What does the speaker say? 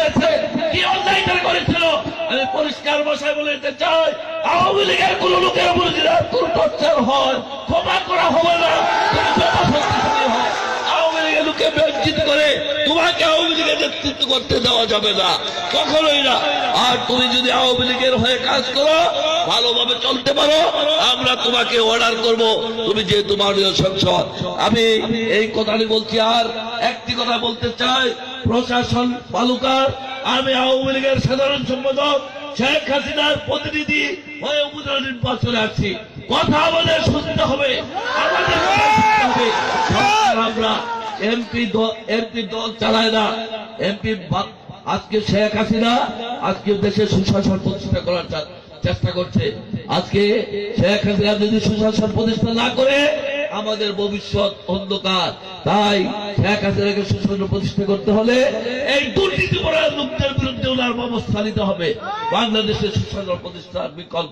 করেছে, কি অন্যায়টা করেছিল। আমি পরিষ্কার ভাষায় বলে দিতে চাই, আওয়ামী লীগের কোন লোকের উপর যদি কোনো টর্চার হয় ক্ষমা করা হবে না। আওয়ামী লীগের লোকে বঞ্চিত করে তোমাকে আওয়ামী লীগের নেতৃত্ব করতে দেওয়া যাবে না, কখনোই না। আর তুমি যদি আওয়ামী লীগের হয়ে কাজ করো, ভালোভাবে চলতে পারো, আমরা তোমাকে অর্ডার করব, তুমি যেহেতু মাননীয় সংসদ। আমি এই কথাটি বলছি। আর একটি কথা বলতে চাই, প্রশাসন বালুকার, আমি আওয়ামী লীগের সাধারণ সম্পাদক শেখ হাসিনার প্রতিনিধি হয়ে উপজেলা নির্বাচনে আসছি। কথা আমাদের শুনতে হবে, আমাদের কথা শুনতে হবে। আমরা এমপি দল চালায় না। এমপি আজকে শেখ হাসিনা আজকে দেশে সুশাসন প্রতিষ্ঠা করার চেষ্টা করছে। আজকে শেখ হাসিনা যদি সুশাসন প্রতিষ্ঠা না করে আমাদের ভবিষ্যৎ অন্ধকার। তাই শেখ হাসিনাকে সুশাসন প্রতিষ্ঠা করতে হলে এই দুর্নীতিপরায়ণ লোকদের বিরুদ্ধে ওনার ব্যবস্থা নিতে হবে। বাংলাদেশের সুশাসন প্রতিষ্ঠার বিকল্প